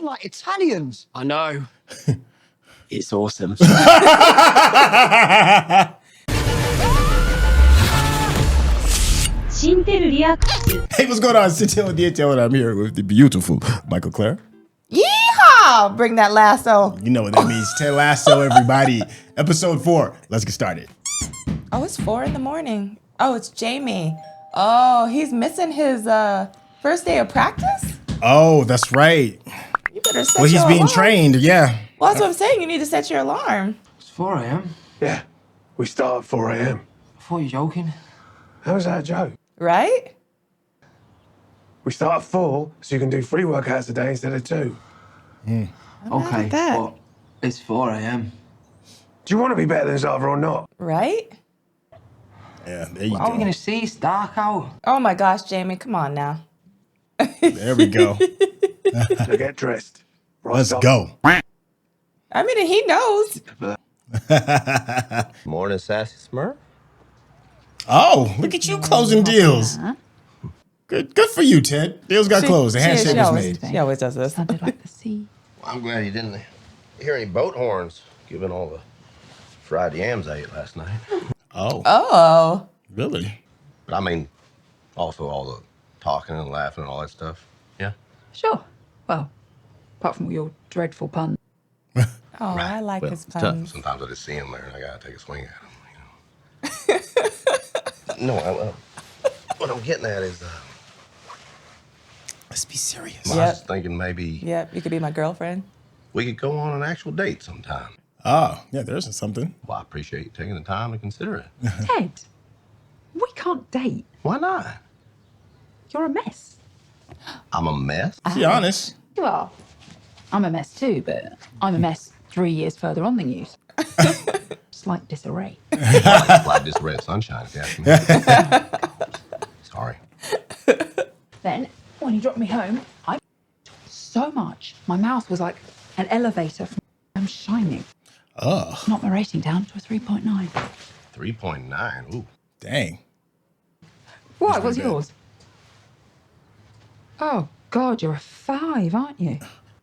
chatting like Italians. I know. It's awesome. Hey, what's going on? Syntell and Mikel-Claire, and I'm here with the beautiful Mikel-Claire. Yeehaw! Bring that lasso. You know what that means. Ted Lasso, everybody. Episode 4. Let's get started. Oh, it's 4 in the morning. Oh, it's Jamie. Oh, he's missing his first day of practice? Oh, that's right. You better set Well, he's your being alarm. trained, yeah. Well, that's what I'm saying. You need to set your alarm. It's 4 a.m. Yeah, we start at 4 a.m. I thought you were joking. How's that a joke? Right? We start at 4 so you can do 3 workouts a day instead of 2. Okay, that. but it's 4 a.m. Do you want to be better than Zava or not? Right? Yeah, there you How are we go. going to see? It's dark out. Oh my gosh, Jamie, come on now. There we go. So get dressed. Right, Let's stop. go. I mean, he knows. Morning, Sassy Smurf. Oh, look at you closing deals. Good for you, Ted. Deals got closed. The handshake was made. She always does this. Sounded like the sea. Well, I'm glad you didn't hear any boat horns, given all the fried yams I ate last night. Oh, Oh. really? But I mean, also all the talking and laughing and all that stuff. Yeah? Sure. Well, apart from all your dreadful puns. Oh, I like Well, his it's tough. puns. Sometimes I just see him there and I gotta take a swing at him, you know. No, what I'm getting at is, Let's be serious. I was thinking maybe Yep, you could be my girlfriend. we could go on an actual date sometime. Oh, yeah, there's something. Well, I appreciate you taking the time to consider it. Ted, we can't date. Why not? You're a mess. I'm a mess. Be honest. You are. I'm a mess too, but I'm a mess 3 years further on than you. Slight disarray. Like this red sunshine, if you ask me. Sorry. Then, when he dropped me home, I so much. My mouth was like an elevator from shining. Oh, Knocked my rating down to a 3.9. 3.9. Ooh. dang. Why? That's What's pretty bad. yours? Oh, God, you're a 5, aren't you?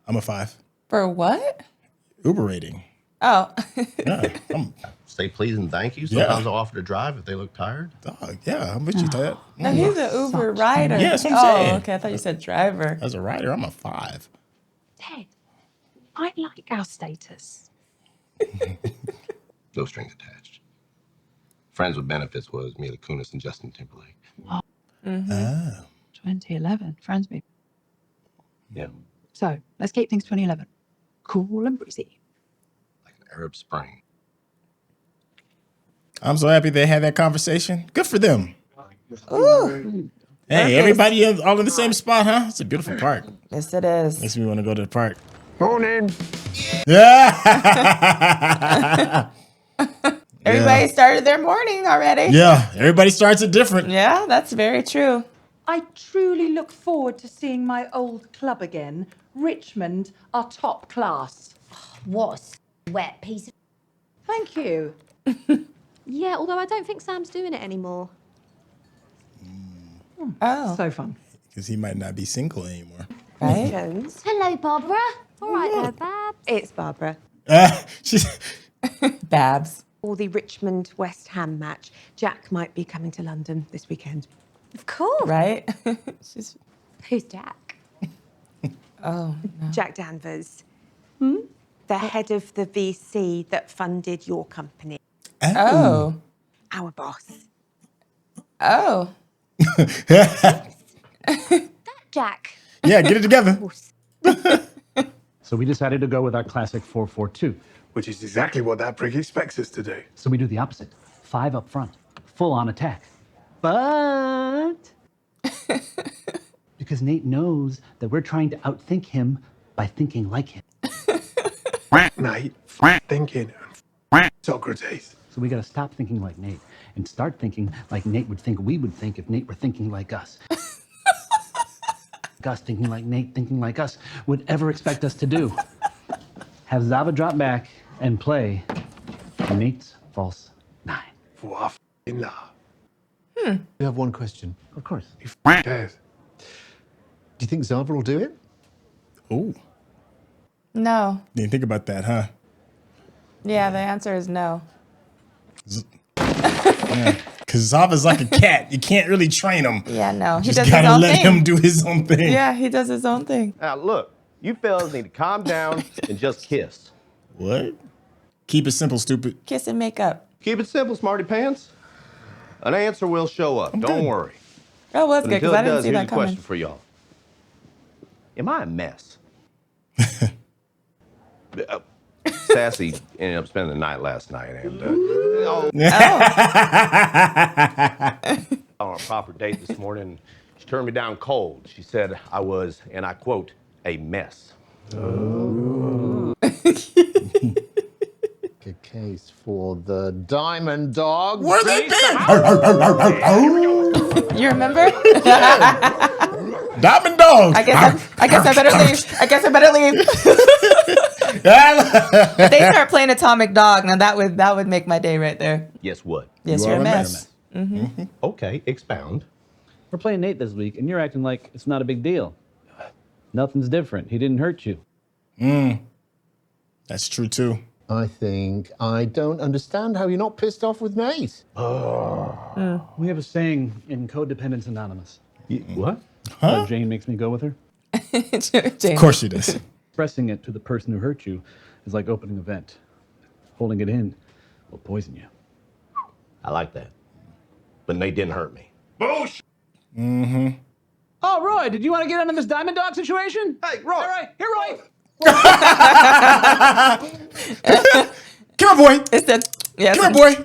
I'm a 5. For what? Uber rating. Oh. Yeah, Say please and thank you. Yeah. Sometimes I'll offer to drive if they look tired. dog, yeah, I'm with you, Ted. No, he's an Uber Such rider. Yeah, that's what I'm oh, saying. okay. I thought you said driver. As a rider, I'm a 5. Ted, I like our status. No strings attached. Friends with benefits was Mila Kunis and Justin Timberlake. 2011, friends me. Yeah. So, let's keep things 2011. Cool and breezy. Like an Arab Spring. I'm so happy they had that conversation. Good for them. Ooh. Hey, everybody all in the same spot, huh? It's a beautiful park. Yes, it is. Makes me want to go to the park. Morning. Yeah. Everybody started their morning already. Yeah, everybody starts it different. Yeah, that's very true. I truly look forward to seeing my old club again. Richmond are top class. What a wet piece of... Thank you. Yeah, although I don't think Sam's doing it anymore. Oh, So fun. Because he might not be single anymore. right? Jones. Hello, Barbara. All right there, Babs. It's Barbara. She's Babs. Or the Richmond West Ham match. Jack might be coming to London this weekend. Of course. Right? She's. Who's Jack? Oh, no. Jack Danvers. The head of the VC that funded your company. Oh. Our boss. Oh. That Jack. yeah, get it together. So we decided to go with our classic 4-4-2. Which is exactly what that prick expects us to do. So we do the opposite. 5 up front, full on attack. But because Nate knows that we're trying to outthink him by thinking like him. Nate, thinking Socrates. So we got to stop thinking like Nate and start thinking like Nate would think we would think if Nate were thinking like us. Gus thinking like Nate, thinking like us, would ever expect us to do. Have Zava drop back and play Nate's false 9. For our f***ing love. You have one question. Of course. Who cares? Do you think Zava will do it? Ooh. No. Didn't think about that, huh? Yeah, the answer is no. Yeah. Because Zava's like a cat. You can't really train him. Yeah, no. He Just does his gotta own let thing. him do his own thing. Yeah, he does his own thing. Now, look, you fellas need to calm down and just kiss. What? Keep it simple, stupid. Kiss and make up. Keep it simple, smarty pants. An answer will show up. Don't worry. Oh, well, that's But good until because I it didn't does, see here's that a coming. question for y'all. Am I a mess? Sassy ended up spending the night last night, and on a proper date this morning, she turned me down cold. She said I was, and I quote, a mess. A case for the Diamond Dog. Where they been? You remember? Diamond Dog. I guess I better leave. I guess I better leave. If they start playing Atomic Dog, now that would make my day right there. Yes, what? Yes, you're a mess. Mm-hmm. Okay, expound. We're playing Nate this week, and you're acting like it's not a big deal. Nothing's different. He didn't hurt you. That's true, too. I think I don't understand how you're not pissed off with Nate. We have a saying in Codependence Anonymous. What? Huh? Jane makes me go with her. Of course she does. Expressing it to the person who hurt you is like opening a vent. Holding it in will poison you. I like that. But Nate didn't hurt me. Oh, Roy, did you want to get into this Diamond Dog situation? Hey, Roy! All right, here, Roy! Come here, boy. It's the Come here, boy.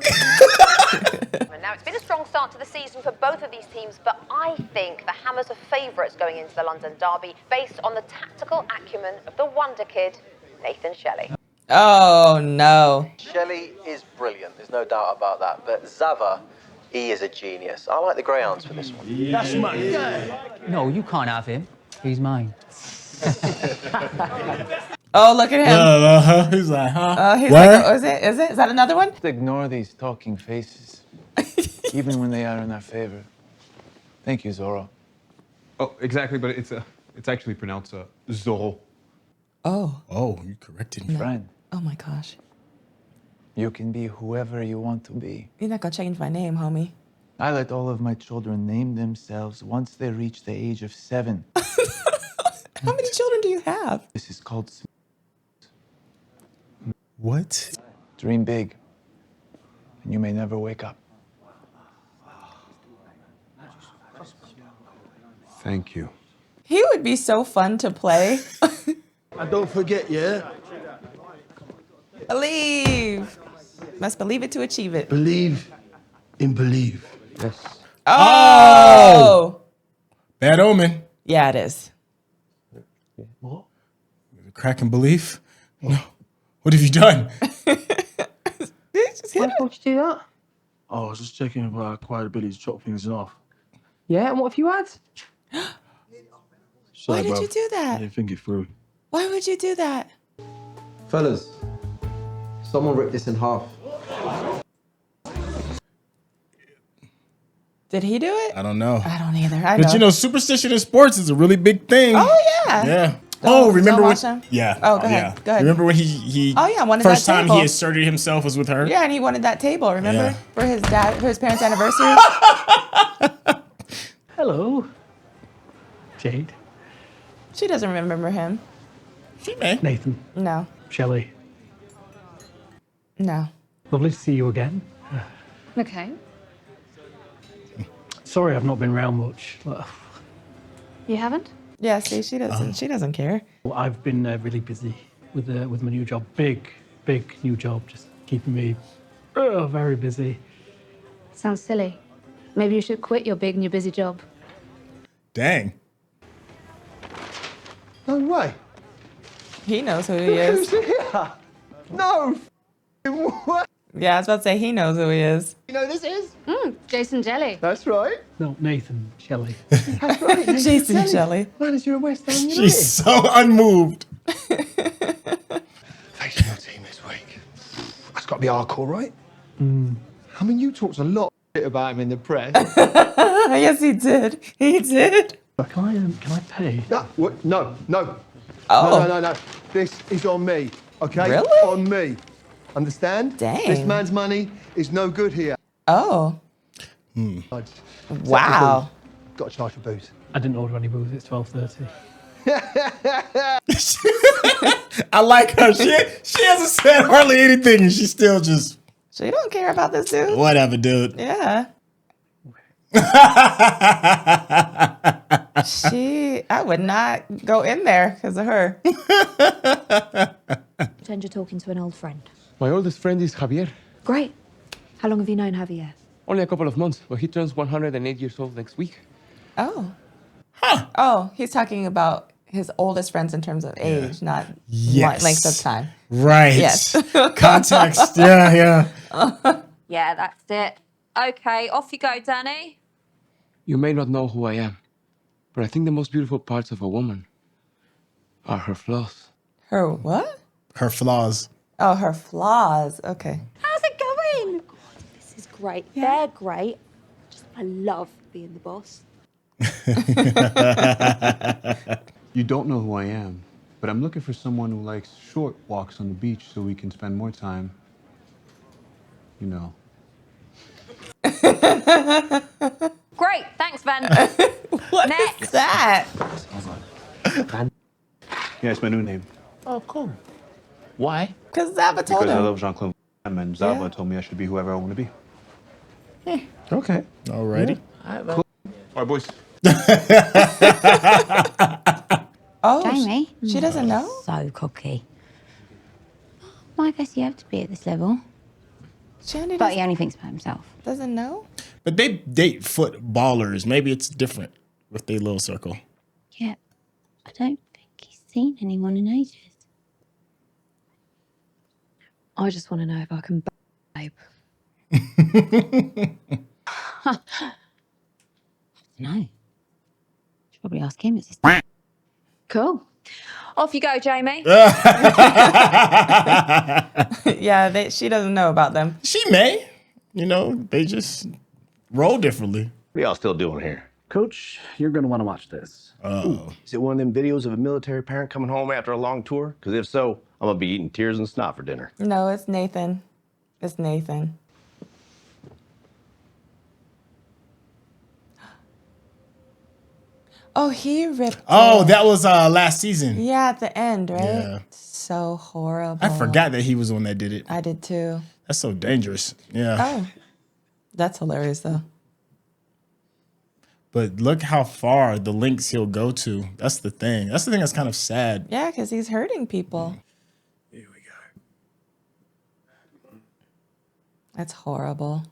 Now, it's been a strong start to the season for both of these teams, but I think the Hammers are favourites going into the London Derby based on the tactical acumen of the wonder kid, Nathan Shelley. Oh no. Shelley is brilliant, there's no doubt about that, but Zava, he is a genius. I like the greyhounds for this one. That's my guy. No, you can't have him. He's mine. Oh, look at him. He's like, huh? He's what? like, oh, is it? Is that another one? Ignore these talking faces, even when they are in our favor. Thank you, Zorro. Oh, exactly, but it's actually pronounced Zorro. Oh. Oh, you corrected me. Friend, Oh my gosh. you can be whoever you want to be. You're not gonna change my name, homie. I let all of my children name themselves once they reach the age of 7. How many children do you have? This is called What? dream big, and you may never wake up. Thank you. He would be so fun to play. And don't forget, yeah? Believe. Must believe it to achieve it. Believe in believe. Yes. Oh! Bad omen. Yeah, it is. What? Crack in belief? No. What have you done? Why'd you do that? Oh, I was just checking if I acquired ability to chop things in half. Yeah, and what have you had? Why did you do that? I didn't think it through. Why would you do that? Fellas, someone ripped this in half. Did he do it? I don't know. I don't either. I But know. you know, superstition in sports is a really big thing. Oh, yeah. Yeah. Don't remember when? watch him? Yeah. Oh, go ahead. Yeah. Go ahead. Remember when he Oh, yeah, wanted first that time table. he asserted himself was with her? Yeah, and he wanted that table, remember? Yeah. For his parents' anniversary. Hello, Jade. She doesn't remember him. She may. Nathan. No. Shelley. No. Lovely to see you again. Okay. Sorry I've not been around much. You haven't? Yeah, see, she doesn't. She doesn't care. Well, I've been really busy with my new job. Big new job, just keeping me very busy. Sounds silly. Maybe you should quit your big new busy job. Dang. No way. He knows who he is. No. What? Yeah, I was about to say he knows who he is. You know who this is? Jason Jelly. That's right. No, Nathan Shelley. That's right. Jason Shelley. Man, you're a West Ham United. She's so unmoved. Facing your team this week. That's got to be hardcore, right? I mean, you talked a lot of shit about him in the press. Yes, he did. He did. Can I pay? No, what? No. Oh. No. This is on me, okay? Really? On me. Understand? Dang. This man's money is no good here. Oh. Wow. Got to charge for booze. I didn't order any booze. It's 12:30. I like her. She hasn't said hardly anything, and she still just. She don't care about this dude. Whatever, dude. Yeah. I would not go in there because of her. Pretend you're talking to an old friend. My oldest friend is Javier. Great. How long have you known Javier? Only a couple of months, but he turns 108 years old next week. Oh. Huh. Oh, he's talking about his oldest friends in terms of age, not length of time. Right. Yes. Context. Yeah. Yeah, that's it. Okay, off you go, Danny. You may not know who I am, but I think the most beautiful parts of a woman are her flaws. Her what? Her flaws. Oh, her flaws. Okay. How's it going? God, this is great. Yeah. They're great. I love being the boss. You don't know who I am, but I'm looking for someone who likes short walks on the beach so we can spend more time, you know. Great, thanks, Van. What Next. is that? Yeah, it's my new name. Oh, cool. Why? Because Zava told Because I him. love Jean-Claude Van Damme, and Zava told me I should be whoever I want to be. Okay. Alrighty. Cool. All right, boys. Oh, Jamie? she doesn't know? So cocky. Well, I guess you have to be at this level. Shandy But he only thinks about himself. doesn't know? But they date footballers. Maybe it's different with their little circle. Yeah, I don't think he's seen anyone in ages. I just want to know if I can babe. No. Should probably ask him. It's his Cool. Off you go, Jamie. Yeah, she doesn't know about them. She may. You know, they just roll differently. What are y'all still doing here? Coach, you're going to want to watch this. Oh. Is it one of them videos of a military parent coming home after a long tour? Because if so, I'm going to be eating tears and snot for dinner. No, it's Nathan. It's Nathan. Oh, he ripped. Oh, that was last season. Yeah, at the end, right? Yeah. So horrible. I forgot that he was the one that did it. I did too. That's so dangerous. Yeah. Oh, that's hilarious though. But look how far the links he'll go to. That's the thing. That's the thing that's kind of sad. Yeah, because he's hurting people. Here we go. That's horrible.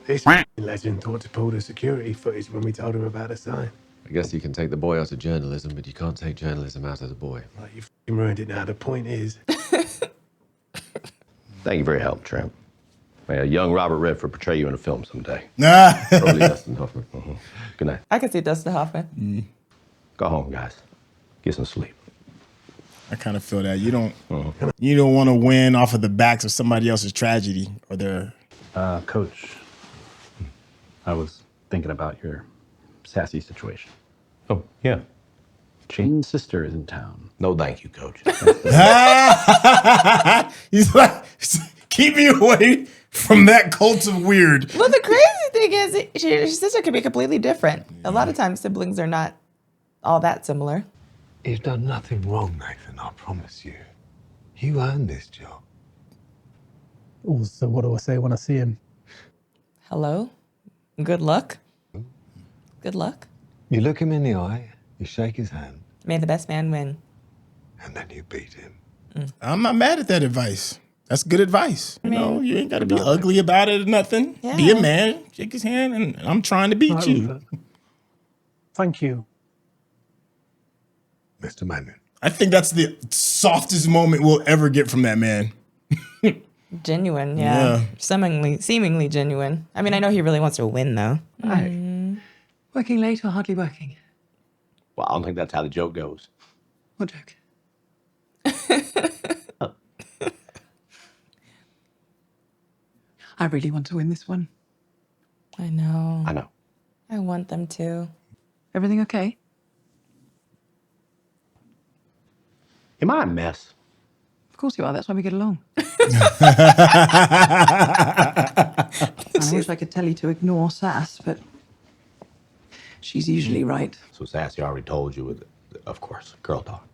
This legend thought to pull the security footage when we told him about the sign. I guess you can take the boy out of journalism, but you can't take journalism out of the boy. Like, you f***ing ruined it now. The point is... Thank you for your help, Tramp. May a young Robert Redford portray you in a film someday. Nah. Probably Dustin Hoffman. Good night. I can see Dustin Hoffman. Go home, guys. Get some sleep. I kind of feel that you don't want to win off of the backs of somebody else's tragedy or their. Coach, I was thinking about your sassy situation. Oh, yeah. Jane's sister is in town. No, thank you, Coach. He's like, keep me away from that cult of weird. Well, the crazy thing is, your sister can be completely different. A lot of times, siblings are not all that similar. You've done nothing wrong, Nathan, I promise you. You earned this job. Oh, so what do I say when I see him? Hello? Good luck. Good luck. You look him in the eye, you shake his hand, May the best man win. and then you beat him. I'm not mad at that advice. That's good advice. You know, you ain't got to be ugly about it or nothing. Yeah. Be a man, shake his hand, and I'm trying to beat you. Thank you. Mr. Manning. I think that's the softest moment we'll ever get from that man. Genuine, yeah. Yeah. Seemingly genuine. I mean, I know he really wants to win, though. Working late or hardly working? Well, I don't think that's how the joke goes. What joke? I really want to win this one. I know. I know. I want them to. Everything okay? Am I a mess? Of course you are. That's why we get along. And I wish I could tell you to ignore Sass, but she's usually right. So Sassy already told you, of course, girl talk.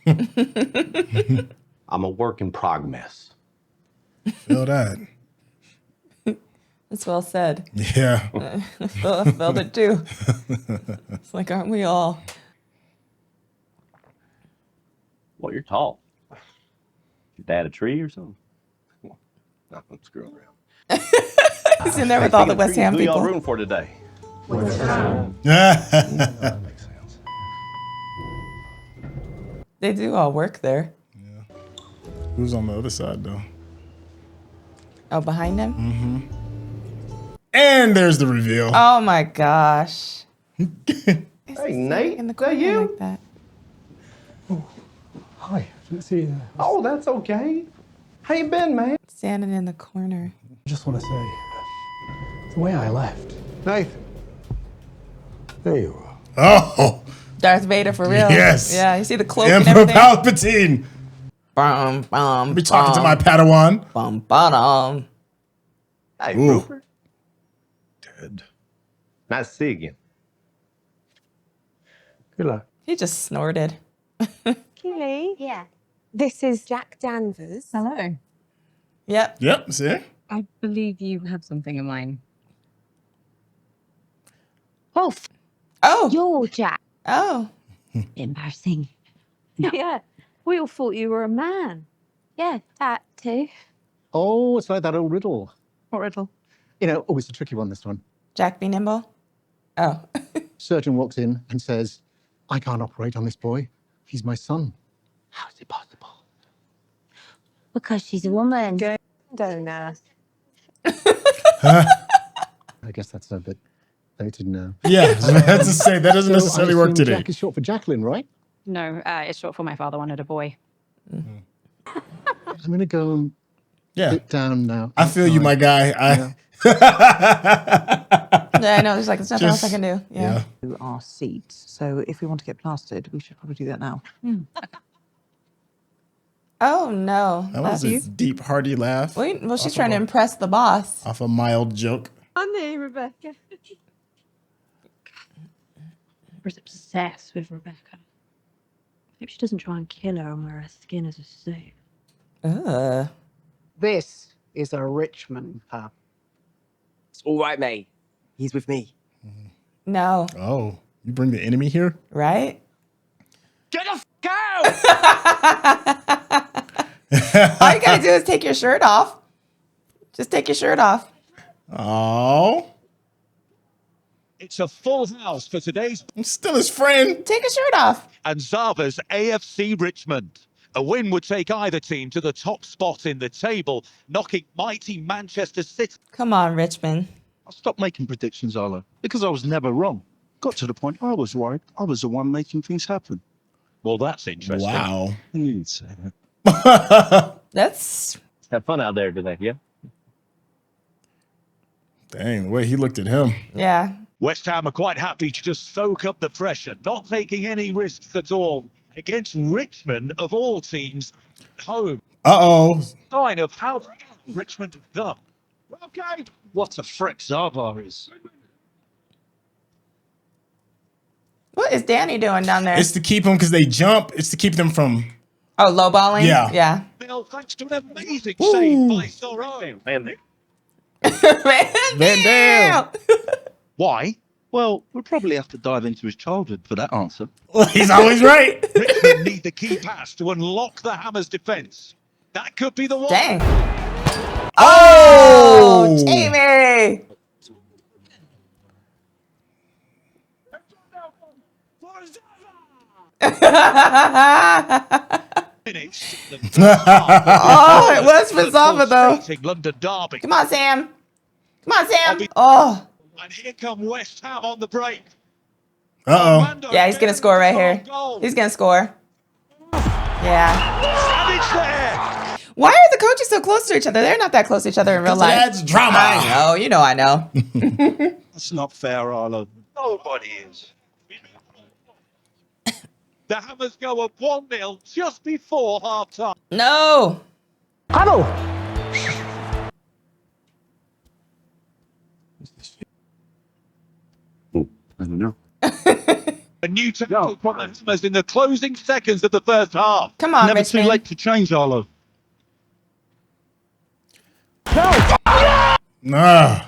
I'm a work in progress. Feel that. That's well said. Yeah. I felt it too. It's like, aren't we all? Well, you're tall. Your dad a tree or something? No, I'm screwing around. He's in there with all the West Ham Who y'all people. rooting for today? They do all work there. Who's on the other side, though? Oh, behind him? Mm-hmm. And there's the reveal. Oh my gosh. Hey, Nate, In the is that corner you? like that. Hi, didn't see you there. Oh, that's okay. How you been, man? Standing in the corner. I just want to say, the way I left. Nathan. There you are. Oh. Darth Vader for real. Yes. Yeah, you see the cloak and Emperor everything. Palpatine. Bum, bum, Be talking to my Padawan. Bum, bum. Hey, Ooh. Rupert. Ted. Nice to see you again. Good luck. He just snorted. Keely, Yeah. this is Jack Danvers. Hello. Yep. Yep, see? I believe you have something in mind. Oh, Oh. you're Jack. Oh. Embarrassing. Yeah. We all thought you were a man. Yeah, that too. Oh, it's like that old riddle. What riddle? You know, oh, it's a tricky one, this one. Jack be nimble? Oh. Surgeon walks in and says, I can't operate on this boy. He's my son. How is it possible? Because she's a woman. Donor. I guess that's a bit dated now. Yeah, I had to say, that doesn't So necessarily I work assume today. Jack is short for Jacqueline, right? No, it's short for my father wanted a boy. I'm going to go and Yeah. sit down now. I feel you, my guy. Yeah, I know. There's like, there's nothing else I Just- can do. Yeah. To our seats. So if we want to get plastered, we should probably do that now. Oh, no. That was a deep, hearty laugh. Well, she's trying to impress the boss. Off a mild joke. Honey, Rebecca. We're obsessed with Rebecca. Hope she doesn't try and kill her and wear her skin as a suit. This is a Richmond pub. It's all right, mate. He's with me. No. Oh, you bring the enemy here? Right? Get the f out! All you gotta do is take your shirt off. Just take your shirt off. Oh. It's a full house for today's. I'm still his friend. Take your shirt off. And Zava's AFC Richmond. A win would take either team to the top spot in the table, knocking mighty Manchester City. Come on, Richmond. I stopped making predictions, Arlo, because I was never wrong. Got to the point I was right. I was the one making things happen. Well, that's interesting. Wow. You'd say that. That's... Have fun out there today, yeah? Dang, the way he looked at him. Yeah. West Ham are quite happy to just soak up the pressure, not taking any risks at all against Richmond, of all teams, at home. Uh-oh. Sign of how Richmond have done. Okay. What a freak Zava is. What is Danny doing down there? It's to keep them because they jump. It's to keep them from... Oh, lowballing? Yeah. Yeah. Bill, thanks to an amazing save by Sorrow. Man, Van Dam. Why? Well, we'll probably have to dive into his childhood for that answer. Well, he's always right. Richmond need the key pass to unlock the Hammers' defence. That could be the one. Dang. Oh, Jamie. Oh, it was for Zava though. London derby. Come on, Sam. Come on, Sam. Oh. And here come West Ham on the break. Uh-oh. Yeah, he's gonna score right here. He's gonna score. Yeah. And it's there. Why are the coaches so close to each other? They're not that close to each other in real life. That's drama. I know. You know I know. That's not fair, Arlo. Nobody is. The Hammers go up 1-0 just before half-time. No. Hello. I don't know. A new tackle from the Hammers in the closing seconds of the first half. Come on, Never Richmond. too late to change, Arlo. Nah.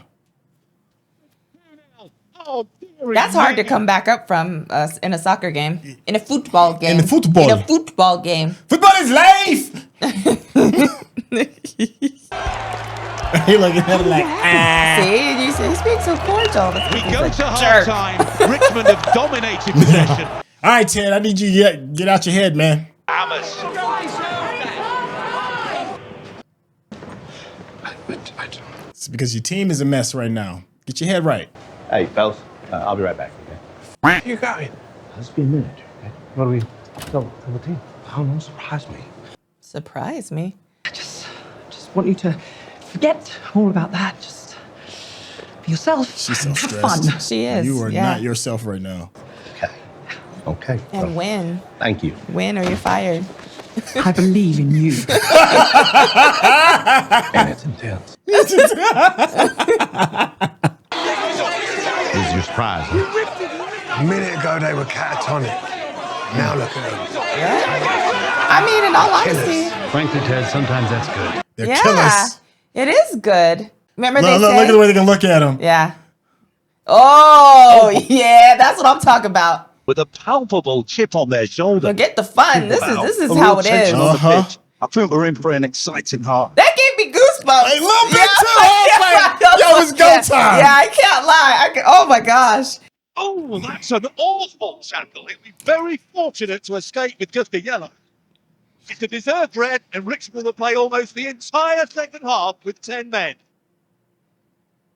Oh, That's hard to come back up from in a soccer game. In a football game. In the football. In a football game. Football is life! He looking at him like, ah. See, you see, he's being so cordial. We go to half-time. Richmond have dominated possession. All right, Ted, I need you to get out your head, man. Hammers. It's because your team is a mess right now. Get your head right. Hey, fellas, I'll be right back. Okay? Where are you going? Just be a minute. Okay? What are we? Tell the team. Oh, no, surprise me. Surprise me. Just want you to forget all about that. Just be yourself. She's so have stressed. fun. She is. You are yeah. not yourself right now. Okay. And win. Thank you. Win or you're fired. I believe in you. And it's intense. This is your surprise, huh? A minute ago they were catatonic. Now look at them. I mean, in all honesty. Frankly, Ted, sometimes that's good. They're Yeah. killers. It is good. Remember Look, they look, say? look at the way they can look at him. Yeah. Oh, yeah, that's what I'm talking about. With a palpable chip on their shoulder. Forget the fun. This is how it is. On the pitch. I think we're in for an exciting half. That gave me goosebumps. A little bit too. I was like, yo, it's go time. Yeah, I can't lie. Oh my gosh. Oh, that's an awful tackle. He'll be very fortunate to escape with just a yellow. It's a deserved red, and Richmond will play almost the entire second half with 10 men.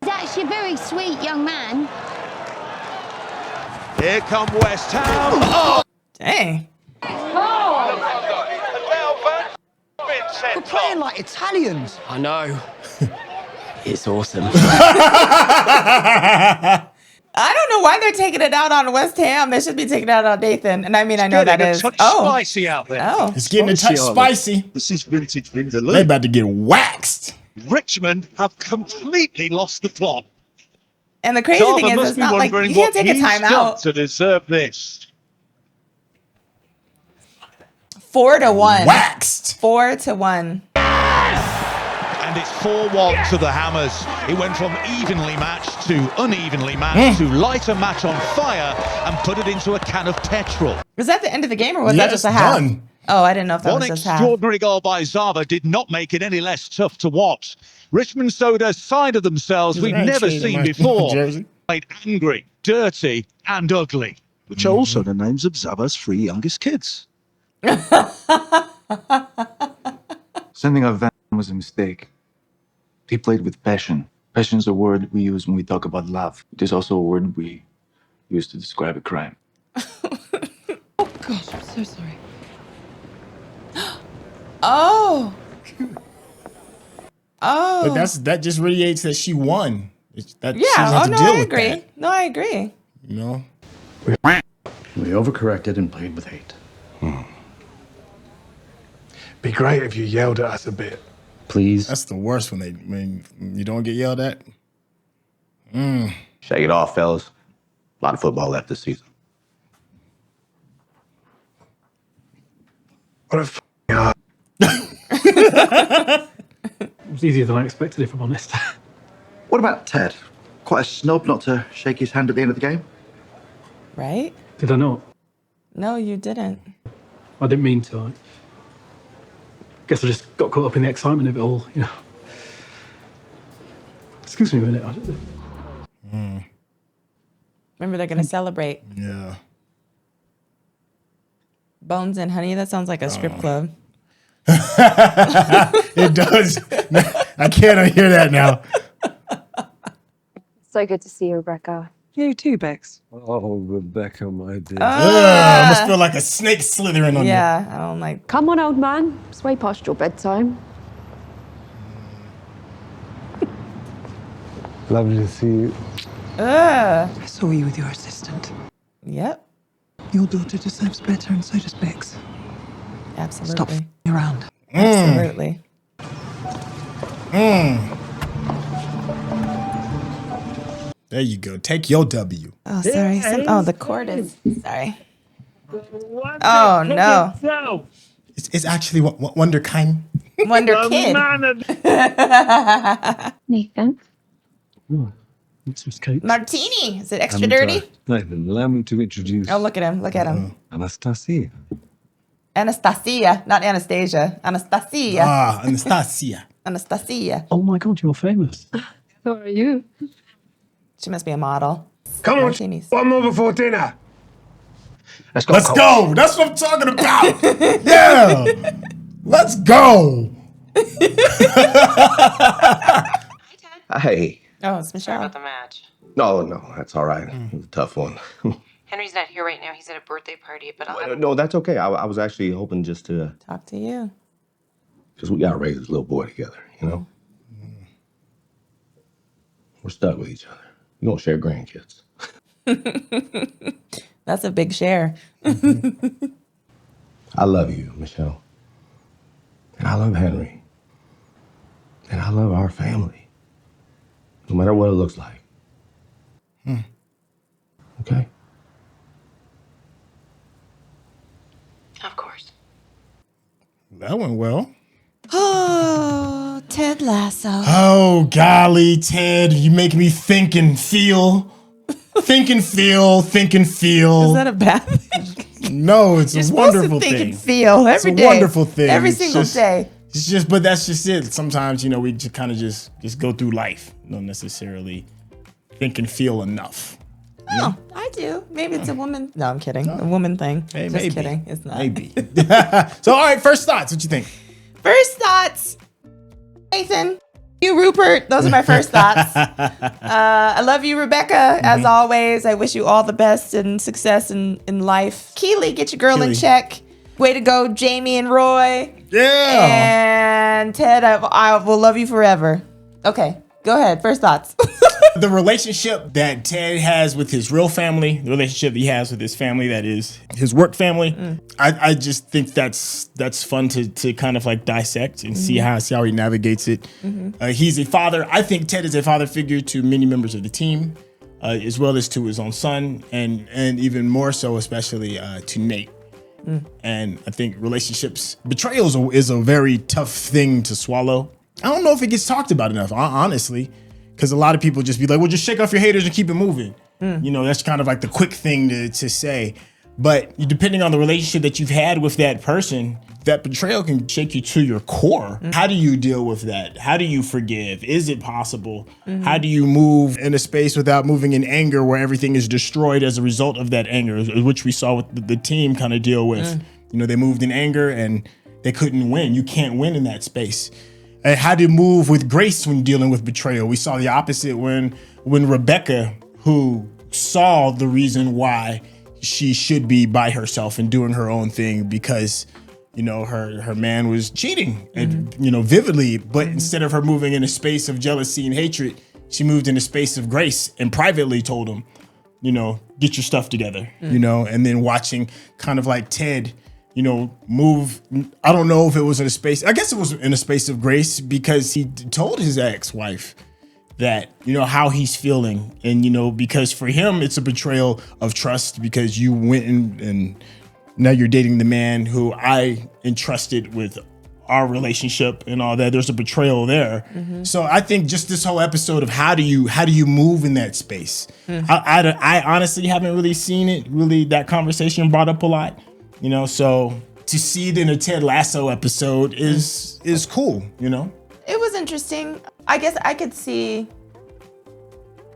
He's actually a very sweet young man. Here come West Ham. Oh! Dang. We're playing like Italians. I know. It's awesome. I don't know why they're taking it out on West Ham. They should be taking it out on Nathan. And I mean, I know that is. Spicy out there. Oh. It's getting a touch spicy. This is vintage They Vindaloo. about to get waxed. Richmond have completely lost the plot. And the crazy thing is, it's not like you can't take a timeout. To deserve this. 4-1. Waxed. 4-1. And it's 4-1 to the Hammers. It went from evenly matched to unevenly matched to light a match on fire and put it into a can of petrol. Was that the end of the game or was Yeah, that just a it's half? done. Oh, I didn't know if that One was just half. extraordinary goal by Zava did not make it any less tough to watch. Richmond showed a side of themselves we've Right, never changing seen my before. jersey. Played angry, dirty, and ugly. Which are also the names of Zava's 3 youngest kids. Sending a van was a mistake. He played with passion. Passion is a word we use when we talk about love. It is also a word we use to describe a crime. Oh gosh, I'm so sorry. Oh. Oh. But that just radiates that she won. That she yeah. doesn't Oh, have to no, deal I with agree. that. No, I agree. You know? We overcorrected and played with hate. Be great if you yelled at us a bit. Please. That's the worst when you don't get yelled at. Shake it off, fellas. A lot of football left this season. What a f***ing It was easier than I expected, if I'm honest. What about Ted? Quite a snub not to shake his hand at the end of the game. Right? Did I not? No, you didn't. I didn't mean to. I guess I just got caught up in the excitement of it all, you know. Excuse me a minute. Remember, they're going to celebrate. Yeah. Bones and Honey, that sounds like a strip club. It does. I can't hear that now. So good to see you, Rebecca. You too, Bex. Oh, Rebecca, my dear. I almost feel like a snake slithering on Yeah, I don't like. Come on, old man. It's way past your bedtime. Lovely to see you. I saw you with your assistant. Yep. Your daughter deserves better, and so does Bex. Absolutely. Stop f***ing around. Absolutely. There you go. Take your W. Oh, sorry. The cord is. Sorry. Oh, no. It's actually Wonderkind. Wonder Kid. Nathan. It's just cake. Martini. Is it extra dirty? Nathan, allow me to introduce Oh, look at him. Look at him. Anastasia. Anastasia, not Anastasia. Anastasia. Anastasia. Anastasia. Oh my God, you're famous. So are you? She must be a model. Come on, Martinis. one more before dinner. Let's go. That's what I'm talking about. Yeah. Let's go. Hey. Oh, it's Michelle. Sorry about the match. No, that's all right. It was a tough one. Henry's not here right now. He's at a birthday party, but I'll have No, that's okay. I was actually hoping just to... Talk to you. Because we got to raise this little boy together, you know? We're stuck with each other. We don't share grandkids. That's a big share. I love you, Michelle. And I love Henry. And I love our family. No matter what it looks like. Okay? Of course. That went well. Oh, Ted Lasso. Oh, golly, Ted, you make me think and feel. Think and feel. Is that a bad thing? No, it's You're a supposed to wonderful think thing. and feel every day. It's a wonderful thing. Every It's single day. It's just, but that's just it. Sometimes, we just kind of just go through life. Don't necessarily think and feel enough. Oh, I do. Maybe it's a woman. No, I'm kidding. A woman thing. Hey, Just maybe. kidding. It's not. Maybe. So, all right, first thoughts. What you think? First thoughts. Nathan. You, Rupert. Those are my first thoughts. I love you, Rebecca, as always. I wish you all the best and success in life. Keely, get your girl in check. Way to go, Jamie and Roy. Yeah. And Ted, I will love you forever. Okay, go ahead. First thoughts. The relationship that Ted has with his real family, the relationship he has with his family that is his work family, I just think that's fun to kind of like dissect and see how he navigates it. He's a father. I think Ted is a father figure to many members of the team, as well as to his own son, and even more so, especially to Nate. And I think betrayal is a very tough thing to swallow. I don't know if it gets talked about enough, honestly. Because a lot of people just be like, well, just shake off your haters and keep it moving. That's kind of like the quick thing to say. But depending on the relationship that you've had with that person, that betrayal can shake you to your core. How do you deal with that? How do you forgive? Is it possible? How do you move in a space without moving in anger where everything is destroyed as a result of that anger, which we saw with the team kind of deal with. They moved in anger and they couldn't win. You can't win in that space. And how to move with grace when dealing with betrayal. We saw the opposite when Rebecca, who saw the reason why she should be by herself and doing her own thing because, her man was cheating and, vividly, but instead of her moving in a space of jealousy and hatred, she moved in a space of grace and privately told him, get your stuff together, and then watching kind of like Ted, move. I don't know if it was in a space. I guess it was in a space of grace because he told his ex-wife that, how he's feeling. And, because for him, it's a betrayal of trust because you went and now you're dating the man who I entrusted with our relationship and all that. There's a betrayal there. So I think just this whole episode of how do you move in that space? I honestly haven't really seen it, that conversation brought up a lot. So to see it in a Ted Lasso episode is cool, It was interesting. I guess I could see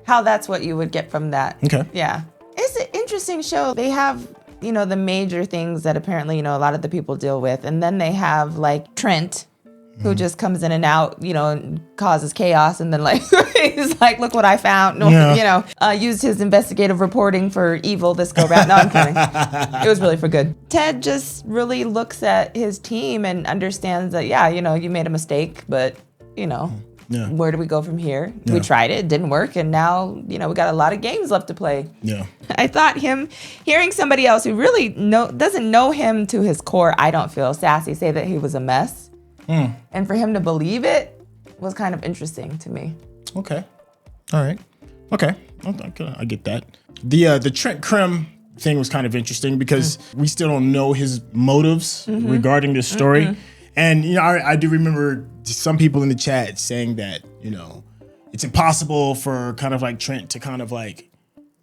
how that's what you would get from that. Okay. Yeah. It's an interesting show. They have, the major things that apparently, a lot of the people deal with. And then they have like Trent, who just comes in and out, and causes chaos. And then he's like, look what I found. Used his investigative reporting for evil this go round. No, I'm kidding. It was really for good. Ted just really looks at his team and understands that, you made a mistake, but, Yeah. Where do we go from here? Yeah. We tried it didn't work, and now we got a lot of games left to play. Yeah. I thought hearing somebody else who really doesn't know him to his core, I don't feel sassy, say that he was a mess, and for him to believe it was kind of interesting to me. Okay. All right. Okay. I get that. The Trent Krim thing was kind of interesting because we still don't know his motives regarding this story. And, I do remember some people in the chat saying that, it's impossible for kind of like Trent to kind of like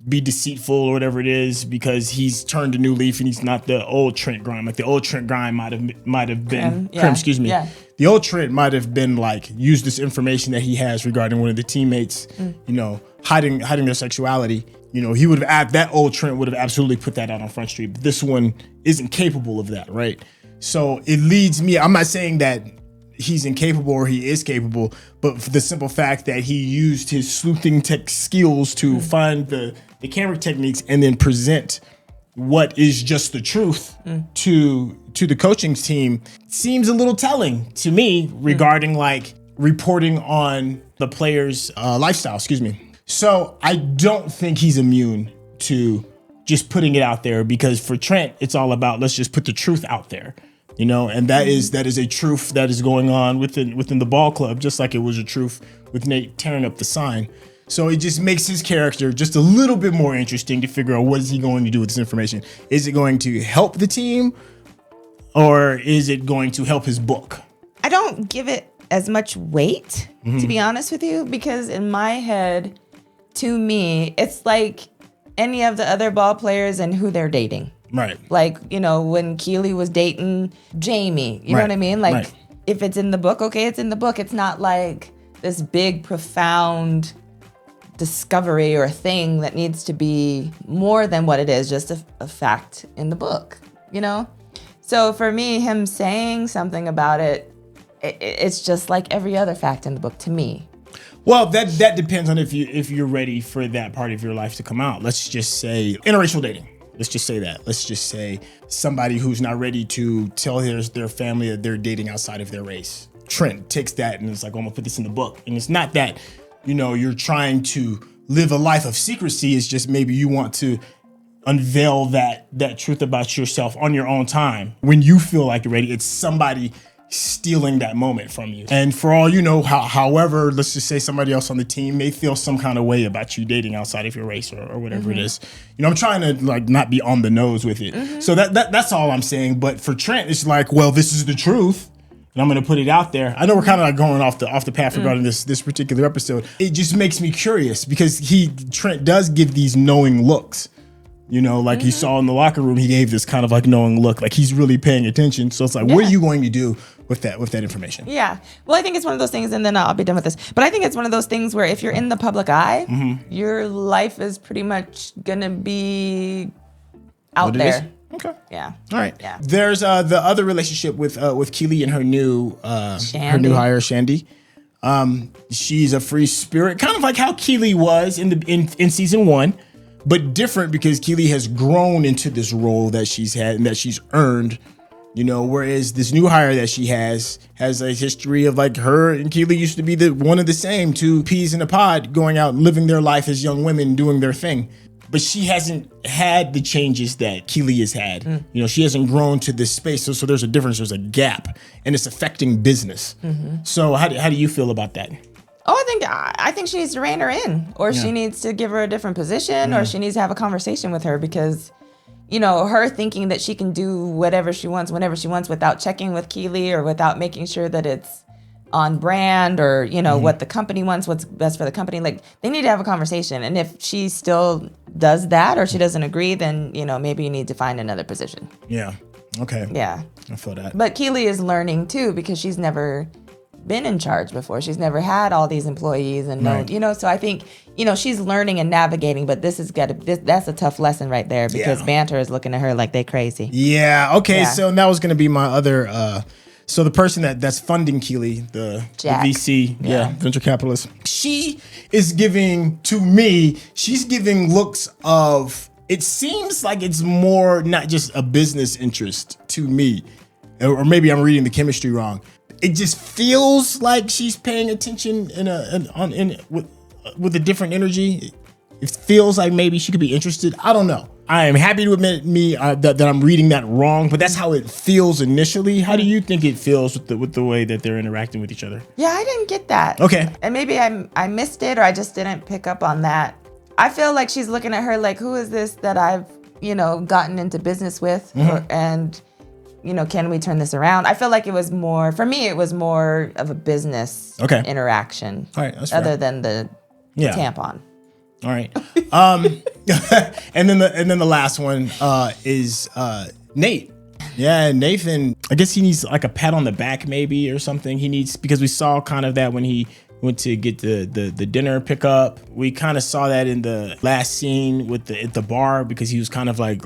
be deceitful or whatever it is because he's turned a new leaf and he's not the old Trent Grime. Like the old Trent Grime might have been Krim, excuse me. Yeah. The old Trent might have been like used this information that he has regarding one of the teammates, hiding their sexuality. He would have that old Trent would have absolutely put that out on Front Street. But this one isn't capable of that, right? So it leads me. I'm not saying that he's incapable or he is capable, but for the simple fact that he used his sleuthing tech skills to find the camera techniques and then present what is just the truth to the coaching team seems a little telling to me regarding like reporting on the player's lifestyle. Excuse me. So I don't think he's immune to just putting it out there because for Trent, it's all about let's just put the truth out there. And that is a truth that is going on within the ball club, just like it was a truth with Nate tearing up the sign. So it just makes his character just a little bit more interesting to figure out what is he going to do with this information. Is it going to help the team or is it going to help his book? I don't give it as much weight, to be honest with you, because in my head, to me, it's like any of the other ball players and who they're dating. Right. Like, when Keely was dating Jamie, you know what I mean? Like, if it's in the book, okay, it's in the book. It's not like this big, profound discovery or thing that needs to be more than what it is, just a fact in the book, So for me, him saying something about it's just like every other fact in the book to me. Well, that depends on if you're ready for that part of your life to come out. Let's just say interracial dating. Let's just say that. Let's just say somebody who's not ready to tell their family that they're dating outside of their race. Trent takes that and it's like, I'm gonna put this in the book. And it's not that, you're trying to live a life of secrecy. It's just maybe you want to unveil that truth about yourself on your own time. When you feel like you're ready, it's somebody stealing that moment from you. And for all you know, however, let's just say somebody else on the team may feel some kind of way about you dating outside of your race or whatever it is. I'm trying to like not be on the nose with it. So that's all I'm saying. But for Trent, it's like, well, this is the truth. And I'm gonna put it out there. I know we're kind of like going off the path regarding this particular episode. It just makes me curious because Trent does give these knowing looks. Like you saw in the locker room, he gave this kind of like knowing look, like he's really paying attention. So it's like, what are you going to do with that information? Yeah. Well, I think it's one of those things, and then I'll be done with this. But I think it's one of those things where if you're in the public eye, your life is pretty much gonna be out there. Okay. Yeah. All right. Yeah. There's the other relationship with Keely and her new hire, Shandy. She's a free spirit, kind of like how Keely was in season 1. But different because Keely has grown into this role that she's had and that she's earned, whereas this new hire that she has a history of like her and Keely used to be one of the same, two peas in a pod, going out and living their life as young women, doing their thing. But she hasn't had the changes that Keely has had. She hasn't grown to this space. So there's a difference, there's a gap, and it's affecting business. So how do you feel about that? Oh, I think she needs to rein her in, or she needs to give her a different position, or she needs to have a conversation with her because, her thinking that she can do whatever she wants, whenever she wants, without checking with Keely or without making sure that it's on brand or, what the company wants, what's best for the company. Like, they need to have a conversation. And if she still does that or she doesn't agree, then, maybe you need to find another position. Yeah. Okay. Yeah. I feel that. But Keely is learning too because she's never been in charge before. She's never had all these employees and so I think, she's learning and navigating, but that's a tough lesson right there because Banter is looking at her like they crazy. Yeah. Okay. Yeah. So that was going to be my other, so the person that's funding Keely, the VC, venture capitalist, she is giving looks of, it seems like it's more not just a business interest to me, or maybe I'm reading the chemistry wrong. it just feels like she's paying attention with a different energy. It feels like maybe she could be interested. I don't know. I am happy to admit that I'm reading that wrong, but that's how it feels initially. How do you think it feels with the way that they're interacting with each other? Yeah, I didn't get that. Okay. And maybe I missed it, or I just didn't pick up on that. I feel like she's looking at her like, who is this that I've, gotten into business with? And, can we turn this around? I feel like it was more, for me, it was more of a business interaction. All right, that's other fair. than the tampon. All right. And then the last one is Nate. Yeah, Nathan, I guess he needs like a pat on the back maybe or something. He needs, because we saw kind of that when he went to get the dinner pickup. We kind of saw that in the last scene at the bar, because he was kind of like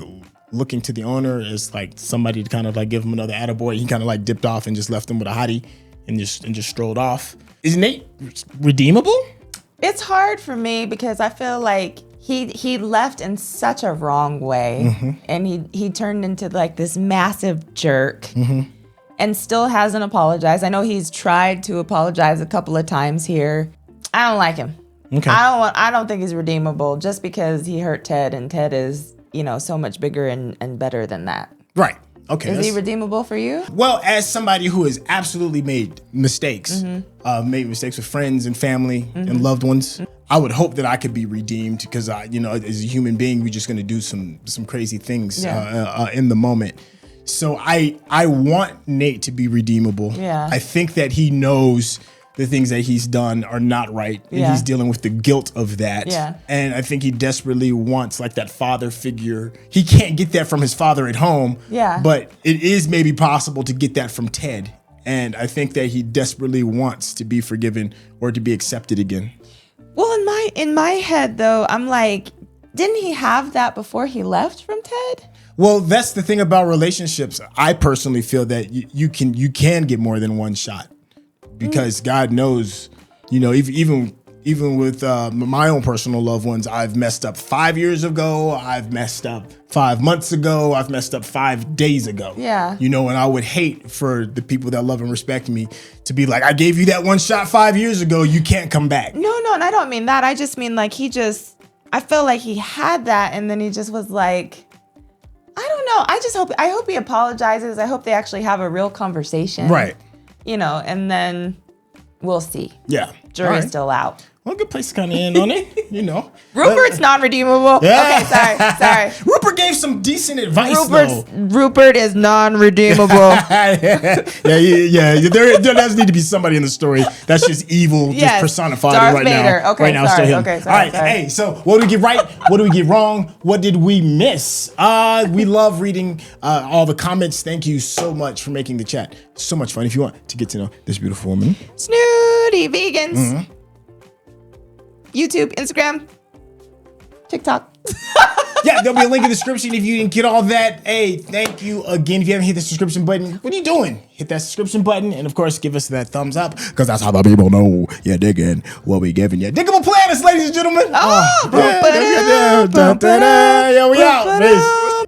looking to the owner as like somebody to kind of like give him another attaboy. He kind of like dipped off and just left him with a hottie and just strolled off. Is Nate redeemable? It's hard for me because I feel like he left in such a wrong way, and he turned into like this massive jerk, and still hasn't apologized. I know he's tried to apologize a couple of times here. I don't like him. Okay. I don't think he's redeemable just because he hurt Ted, and Ted is so much bigger and better than that. Right. Okay. Is he redeemable for you? Well, as somebody who has absolutely made mistakes, made mistakes with friends and family and loved ones, I would hope that I could be redeemed, because as a human being, we're just going to do some crazy things in the moment. So I want Nate to be redeemable. Yeah. I think that he knows the things that he's done are not right, and he's dealing with the guilt of that. Yeah. And I think he desperately wants like that father figure. He can't get that from his father at home. Yeah. But it is maybe possible to get that from Ted. And I think that he desperately wants to be forgiven or to be accepted again. Well, in my head though, I'm like, didn't he have that before he left from Ted? Well, that's the thing about relationships. I personally feel that you can get more than one shot, because God knows, even with my own personal loved ones, I've messed up 5 years ago. I've messed up 5 months ago. I've messed up 5 days ago. Yeah. And I would hate for the people that love and respect me to be like, I gave you that one shot 5 years ago. You can't come back. No, and I don't mean that. I just mean like I feel like he had that, and then he just was like, I don't know. I hope he apologizes. I hope they actually have a real conversation. Right. And then we'll see. Yeah. Jury's still out. Well, good place to kind of end on it, Rupert's non-redeemable. Yeah. Okay, sorry. Rupert gave some decent advice, though. Rupert is non-redeemable. Yeah. There does need to be somebody in the story that's just evil, just personified Darth right Vader. now. Okay, right now, sorry. still him. Okay, All sorry. right, hey, so what did we get right? What did we get wrong? What did we miss? We love reading all the comments. Thank you so much for making the chat so much fun. If you want to get to know this beautiful woman, Snootyvegans. YouTube, Instagram, TikTok. Yeah, there'll be a link in the description if you didn't get all that. Hey, thank you again. If you haven't hit the subscription button, what are you doing? Hit that subscription button, and of course, give us that thumbs up, because that's how the people know you're digging what we giving you. Diggable planets, ladies and gentlemen. Oh, yeah, we out. Peace.